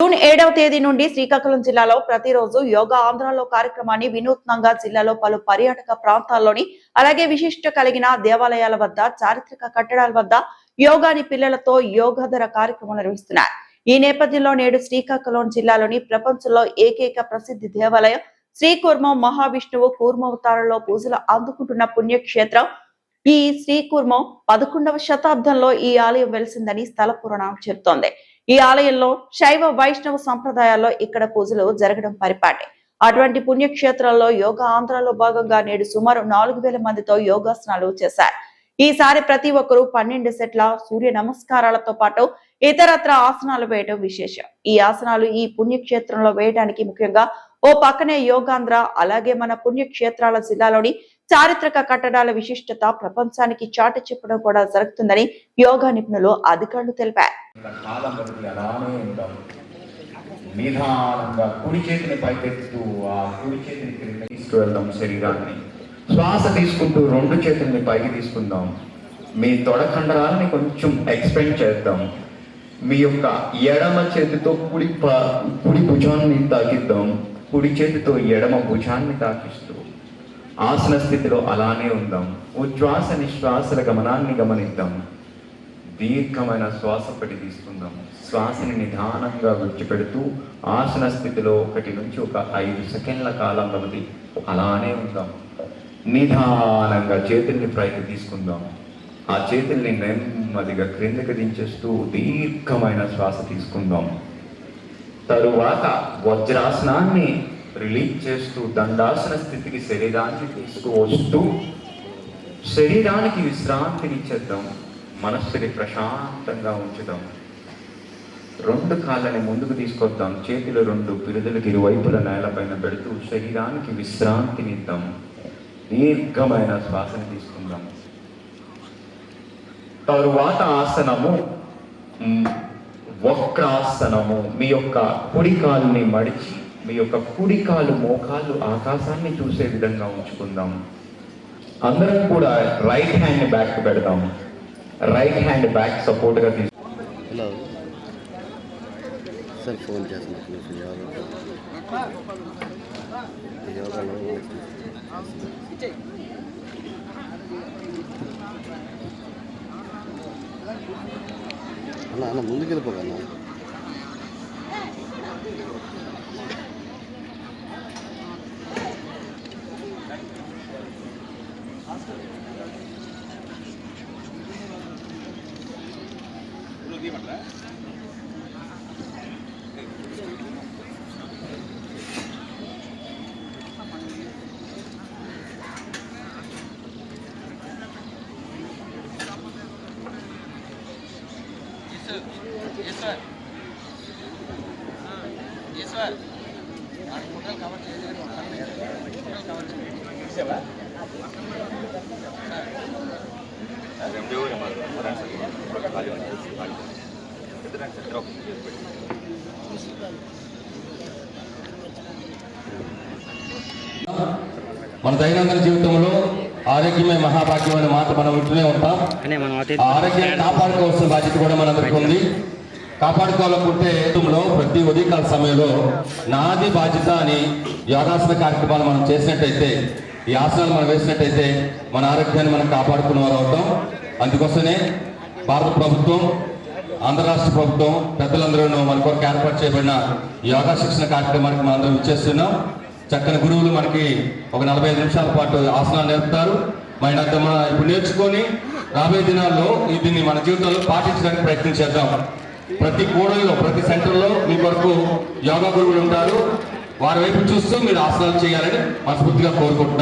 June 7వ తేదీ నుండి శ్రీకాకుళం జిల్లాలో ప్రతిరోజు యోగా ఆంధ్రాలో కార్యక్రమాన్ని వినూత్నంగా జిల్లాలో పలు పర్యాటక ప్రాంతాల్లోని అలాగే విశిష్ట కలిగిన దేవాలయాల వద్ద చారిత్రక కట్టడాల వద్ద యోగాని పిల్లలతో యోగాధర కార్యక్రమం నిర్వహిస్తున్నారు. ఈ నేపథ్యంలో నేడు శ్రీకాకుళం జిల్లాలోని ప్రపంచంలో ఏకైక ప్రసిద్ధి దేవాలయం శ్రీకూర్మం మహావిష్ణువు కూర్మావతారంలో పూజలు అందుకుంటున్న పుణ్యక్షేత్రం ఈ శ్రీకూర్మం 11వ శతాబ్దంలో ఈ ఆలయం వెలిసిందని స్థల పురాణం చెబుతోంది. ఈ ఆలయంలో శైవ వైష్ణవ సంప్రదాయాల్లో ఇక్కడ పూజలు జరగడం పరిపాటి. అటువంటి పుణ్యక్షేత్రాల్లో యోగా ఆంధ్రాలో భాగంగా నేడు సుమారు 4000 మందితో యోగాసనాలు చేశారు. ఈసారి ప్రతి ఒక్కరూ 12 సెట్ల సూర్య నమస్కారాలతో పాటు ఇతరత్ర ఆసనాలు వేయడం విశేషం. ఈ ఆసనాలు ఈ పుణ్యక్షేత్రంలో వేయడానికి ముఖ్యంగా ఓ పక్కనే యోగాంధ్ర అలాగే మన పుణ్యక్షేత్రాల జిల్లాలోని చారిత్రక కట్టడాల విశిష్టత ప్రపంచానికి చాటి చెప్పడం కూడా జరుగుతుందని యోగా నిపుణులు అధికారులు తెలిపారు. శ్వాస తీసుకుంటూ 2 చేతుల్ని పైకి తీసుకుందాం. మీ తొడ కండరాలని కొంచెం ఎక్స్పెండ్ చేద్దాం. మీ యొక్క ఎడమ చేతితో కుడి భుజాన్ని తాకిద్దాం. కుడి చేతితో ఎడమ భుజాన్ని తాకిస్తూ ఆసన స్థితిలో అలానే ఉందాం. ఉచ్ఛ్వాస నిశ్వాసల గమనాన్ని గమనిద్దాం. దీర్ఘమైన శ్వాస పట్టి తీసుకుందాం. శ్వాసని నిదానంగా విడిచిపెడుతూ ఆసన స్థితిలో 1 నుంచి 5 సెకండ్ల కాలం వ్యవధి అలానే ఉందాం. నిదానంగా చేతుల్ని పైకి తీసుకుందాం. ఆ చేతుల్ని నెమ్మదిగా క్రిందకి దించేస్తూ దీర్ఘమైన శ్వాస తీసుకుందాం. తరువాత వజ్రాసనాన్ని రిలీజ్ చేస్తూ దండాసన స్థితికి శరీరాన్ని తీసుకువస్తూ శరీరానికి విశ్రాంతినిచ్చేద్దాం. మనస్సుని ప్రశాంతంగా ఉంచుదాం. 2 కాళ్ళని ముందుకు తీసుకొద్దాం. చేతులు 2 పిరుదులకు ఇరువైపుల నేలపైన పెడుతూ శరీరానికి విశ్రాంతినిద్దాం. దీర్ఘమైన శ్వాసను తీసుకుందాం. తరువాత ఆసనము వక్రాసనము. మీ యొక్క కుడి కాలుని మడిచి మీ యొక్క కుడి కాలు మోకాలు ఆకాశాన్ని చూసే విధంగా ఉంచుకుందాం. అందరం కూడా రైట్ హ్యాండ్ బ్యాక్ పెడదాం. రైట్ హ్యాండ్ బ్యాక్ సపోర్ట్ గా తీసుకు అన్న ముందుకు వెళ్ళిపోగలనా? Yes, sir. Yes, sir. Hotel cover మన దైనందిన జీవితంలో ఆరోగ్యమే మహాభాగ్యమైన మాట మనం వింటూనే ఉంటాం. ఆరోగ్యాన్ని కాపాడుకోవాల్సిన బాధ్యత కూడా మనందరికీ ఉంది. కాపాడుకోవాలనుకుంటే ప్రతి ఉదయకాల సమయంలో నాది బాధ్యత అని యోగాసన కార్యక్రమాలు మనం చేసినట్టయితే, ఈ ఆసనాలు మనం వేసినట్టయితే మన ఆరోగ్యాన్ని మనం కాపాడుకునే వారు అవుతాం. అందుకోసమే భారత ప్రభుత్వం, ఆంధ్ర రాష్ట్ర ప్రభుత్వం పెద్దలందరూ మన కొరకు ఏర్పాటు చేయబడిన యోగా శిక్షణ కార్యక్రమానికి మనం అందరూ ఇచ్చేస్తున్నాం. చక్కని గురువులు మనకి ఒక 45 నిమిషాల పాటు ఆసనాలు నేర్పుతారు. మన ఇప్పుడు నేర్చుకొని రాబోయే దినాల్లో దీన్ని మన జీవితంలో పాటించడానికి ప్రయత్నం చేద్దాం. ప్రతి కూడలిలో ప్రతి సెంటర్లో మీ కొరకు యోగా గురువులు ఉంటారు. వారి వైపు చూస్తూ మీరు ఆసనాలు చేయాలని మనస్ఫూర్తిగా కోరుకుంటున్నాం.